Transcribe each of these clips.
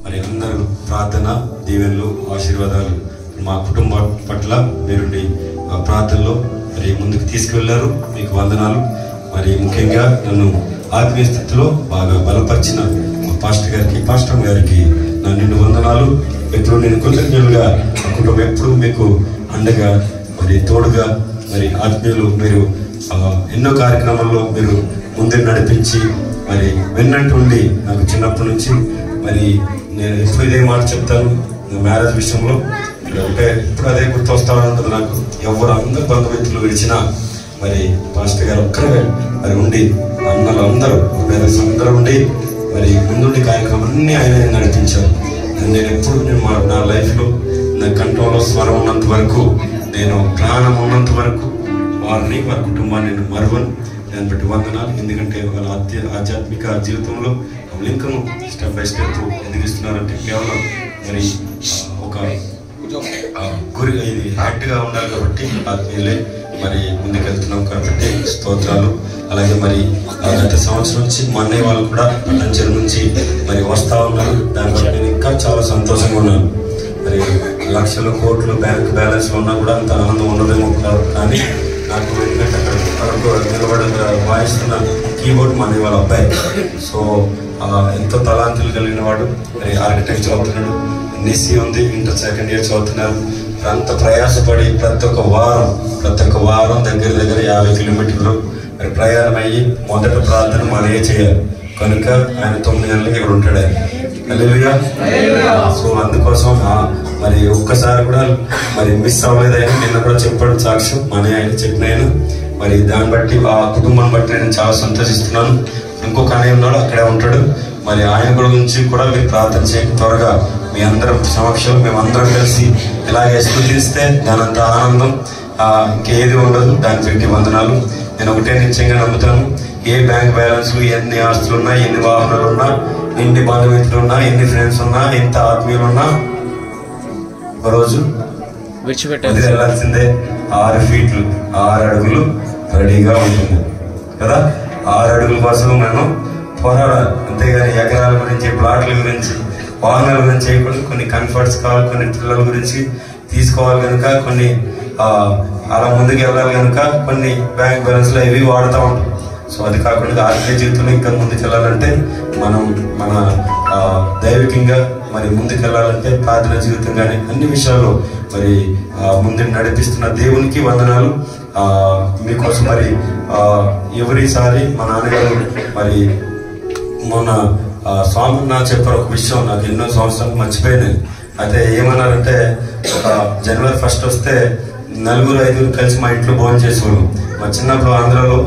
మరి అందరూ ప్రార్థన దీవెనలు ఆశీర్వాదాలు మా కుటుంబం పట్ల మీరుండి ప్రార్థనలో మరి ముందుకు తీసుకువెళ్ళారు. మీకు వందనాలు. మరి ముఖ్యంగా నన్ను ఆత్మీయ స్థితిలో బాగా బలపరిచిన పాస్టర్ గారికి నా నిండు వందనాలు. ఎప్పుడు నేను కృతజ్ఞులుగా ఆ కుటుంబం ఎప్పుడు మీకు అండగా మరి తోడుగా మరి ఆత్మీయులు మీరు ఎన్నో కార్యక్రమాల్లో మీరు ముందు నడిపించి మరి వెన్నట్టుండి నాకు చిన్నప్పటి నుంచి మరి నేను ఎప్పుడు ఇదే మాట చెప్తాను. మ్యారేజ్ విషయంలో అంటే ఇప్పుడు అదే గుర్తు వస్తా ఉంటుంది నాకు. ఎవరు అందరు బంధుమిత్రులు విడిచినా మరి పాస్టర్ గారు ఒక్కరే మరి ఉండి అన్నలు అందరూ అందరూ ఉండి మరి ముందుండి కార్యక్రమం అన్నీ ఆయన నడిపించారు. నేను ఎప్పుడు నా లైఫ్లో నా కంట్రోల్లో స్వరం ఉన్నంత వరకు, నేను ప్రాణం ఉన్నంత వరకు వారి కుటుంబాన్ని నేను మరువను. దాన్ని బట్టి వందనాలు. ఎందుకంటే వాళ్ళ ఆధ్యాత్మిక జీవితంలో లింకను స్టెప్ బై స్టెప్ ఎందుకు ఇస్తున్నారంటే కేవలం మరి ఒక గురి ఇది యాక్ట్గా ఉండాలి కాబట్టి ఆత్మీయులే మరి ముందుకెళ్తున్నాం కాబట్టి స్తోత్రాలు. అలాగే మరి గత సంవత్సరం నుంచి మా అన్నయ్య వాళ్ళు కూడా పట్టణం నుంచి మరి వస్తూ ఉన్నారు. దాని బట్టి నేను ఇంకా చాలా సంతోషంగా ఉన్నాను. మరి లక్షల కోట్లు బ్యాంక్ బ్యాలెన్స్లో ఉన్నా కూడా అంత ఆనందం ఉండదేమో కానీ నాకు ఎందుకంటే అక్కడ నిలబడి వాయిస్తున్న కీబోర్డ్ మా అన్నయ్య వాళ్ళ అబ్బాయి. సో ఎంతో తలాంతులు కలిగిన వాడు. మరి ఆర్కిటెక్ట్ చదువుతున్నాడు. NSC ఉంది, ఇంటర్ సెకండ్ ఇయర్ చదువుతున్నారు. అంత ప్రయాసపడి ప్రతి ఒక్క వారం దగ్గర 50 కిలోమీటర్లు మరి ప్రయాణం అయ్యి మొదట ప్రార్థన మనయే చేయాలి. కనుక ఆయన 9 గంటలకి ఇక్కడ ఉంటాడు. హల్లెలూయా. సో అందుకోసం మరి ఒక్కసారి కూడా మరి మిస్ అవ్వలేదని నిన్న కూడా చెప్పాడు సాక్ష్యం మన ఆయన చెప్పిన ఆయన. మరి దాన్ని బట్టి ఆ కుటుంబాన్ని బట్టి నేను చాలా సంతోషిస్తున్నాను. ఇంకొక అన్నయ్య ఉన్నాడు, అక్కడే ఉంటాడు. మరి ఆయన గురించి కూడా మీరు ప్రార్థన చేయండి. త్వరగా మీ అందరం సమక్షంలో మేమందరం కలిసి ఇలాగే స్తుతిస్తే దానంత ఆనందం ఇంకేది ఉండదు. దాని పెట్టి వందనాలు. నేను ఒకటే నిశ్చయంగా నమ్ముతాను, ఏ బ్యాంక్ బ్యాలెన్స్లు, ఎన్ని ఆస్తులు ఉన్నా, ఎన్ని వాహనాలు ఉన్నా, ఎన్ని బంధుమిత్రులు ఉన్నా, ఎన్ని ఫ్రెండ్స్ ఉన్నా, ఎంత ఆత్మీయులు ఉన్నా ఒకరోజు విడిచిపెట్టాలి. వెళ్ళాల్సిందే 6 ఫీట్లు 6 అడుగులు రెడీగా ఉంటుంది కదా. 6 అడుగుల కోసం మనం పోరాడాలి. అంతేగాని ఎకరాల గురించి, ప్లాట్ల గురించి, వాహనాల గురించి చేయకూడదు. కొన్ని కంఫర్ట్స్ కావాలి, కొన్ని పిల్లల గురించి తీసుకోవాలి కనుక, కొన్ని అలా ముందుకు వెళ్ళాలి కనుక కొన్ని బ్యాంక్ బ్యాలెన్స్లో ఇవి వాడుతూ ఉంటాం. సో అది కాకుండా ఆత్మీయ జీవితంలో ఇంకా ముందుకు వెళ్ళాలంటే మనం మన దైవికంగా మరి ముందుకు వెళ్ళాలంటే ప్రార్థన జీవితం కానీ అన్ని విషయాల్లో మరి ముందుకు నడిపిస్తున్న దేవునికి వందనాలు. మీకోసం మరి ఎవరిసారి మా నాన్నగారు మరి మొన్న స్వామి నా చెప్పారు ఒక విషయం, నాకు ఎన్నో సంవత్సరాలు మర్చిపోయాను. అయితే ఏమన్నారంటే జనవరి 1 వస్తే 4-5 కలిసి మా ఇంట్లో భోజనం చేసేవారు. మా చిన్నప్పుడు ఆంధ్రాలో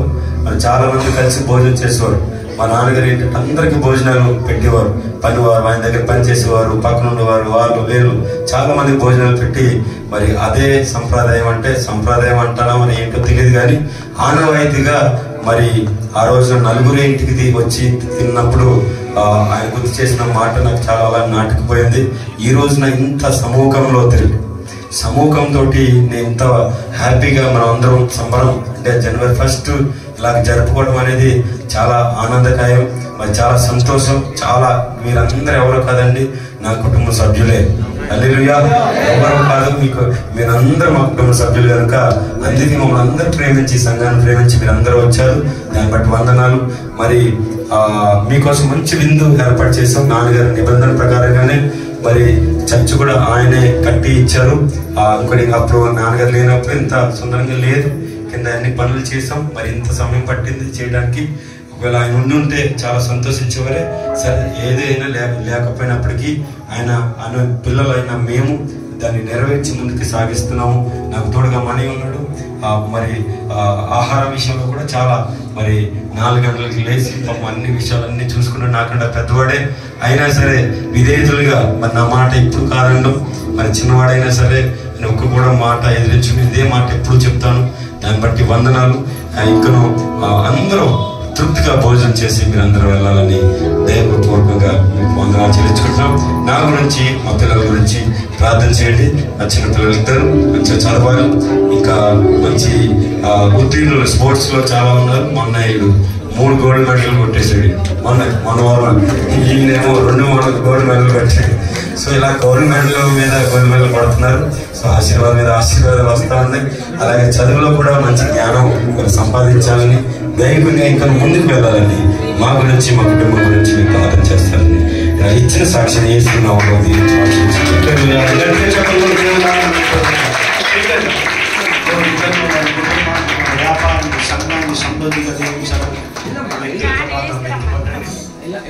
మరి చాలా మంది కలిసి భోజనం చేసేవారు. మా నాన్నగారు ఏంటంటే అందరికీ భోజనాలు పెట్టేవారు. పనివారు, ఆయన దగ్గర పని చేసేవారు, పక్కన ఉండేవారు, వాళ్ళు వేరు చాలా మందికి భోజనాలు పెట్టి మరి అదే సంప్రదాయం. అంటే సంప్రదాయం అంటారా మరి ఏంటో తెలియదు కానీ ఆనవాయితీగా మరి ఆ రోజు 4 ఇంటికి వచ్చి తిన్నప్పుడు ఆయన గుర్తు చేసిన మాట నాకు చాలా అలా నాటుకుపోయింది. ఈ రోజున ఇంత సమూహంతో నేను ఇంత హ్యాపీగా మనం అందరం సంబరం అంటే జనవరి 1 ఇలాగ జరుపుకోవడం అనేది చాలా ఆనందదాయం. మరి చాలా సంతోషం. చాలా మీరందరూ ఎవరో కాదండి, నా కుటుంబ సభ్యులే. హల్లెలూయా. ఎవరు కాదు, మీరందరూ మా కుటుంబ సభ్యులు కనుక అందుకే మమ్మల్ని అందరూ ప్రేమించి, సంఘాన్ని ప్రేమించి మీరందరూ వచ్చారు. దాన్ని బట్టి వందనాలు. మరి మీకోసం మంచి విందు ఏర్పాటు చేసాం. నాన్నగారి నిబంధన ప్రకారంగానే మరి చర్చ్ కూడా ఆయనే కట్టి ఇచ్చారు. ఇంకోటి అప్పుడు నాన్నగారు లేనప్పుడు ఇంత సుందరంగా లేదు. కింద అన్ని పనులు చేసాం. మరి ఇంత సమయం పట్టింది చేయడానికి. ఒకవేళ ఆయన ఉంటే చాలా సంతోషించేవారే. సరే ఏదైనా లేకపోయినప్పటికీ ఆయన పిల్లలైన మేము దాన్ని నెరవేర్చి ముందుకు సాగిస్తున్నాము. నాకు తోడుగా మణి ఉన్నాడు. మరి ఆహార విషయంలో కూడా చాలా మరి 4 గంటలకి లేచి పాపం అన్ని విషయాలన్నీ చూసుకున్నాడు. నాకంటే పెద్దవాడే అయినా సరే విధేయులుగా మరి నా మాట ఎప్పుడు కాదండం. మరి చిన్నవాడైనా సరే నేను ఒక్క కూడా మాట ఎదిరించు, ఇదే మాట ఎప్పుడు చెప్తాను. దాన్ని బట్టి వందనాలు. ఇంకను అందరూ తృప్తిగా భోజనం చేసి మీరందరూ వెళ్ళాలని దైవపూర్వకంగా మీకు వందనాలు చెల్లించుకుంటున్నాం. నా గురించి, మా పిల్లల గురించి ప్రార్థన చేయండి. నా చిన్న పిల్లలు ఇద్దరు మంచిగా చదవాలి. ఇంకా మంచి ఉత్తీర్ణులు స్పోర్ట్స్ లో చాలా ఉన్నారు. మొన్న 3 గోల్డ్ మెడల్ కొట్టేసాడు మన వారం. ఈయనేమో 2 గోల్డ్ మెడల్ కొట్టాడు. సో ఇలా గోల్డ్ మెడల్ మీద గోల్డ్ మెడల్ పడుతున్నారు. సో ఆశీర్వాదం మీద ఆశీర్వాదాలు వస్తూ ఉన్నాయి. అలాగే చదువులో కూడా మంచి జ్ఞానం సంపాదించాలని, దైవంగా ఇంకా ముందుకు వెళ్ళాలని, మా గురించి మా కుటుంబం గురించి మీకు ప్రార్థన చేస్తారని ఇచ్చిన సాక్షిని వేస్తున్నాము. వ్యాపారాన్ని సంఘాన్ని సమృద్ధిగా దీవించాలని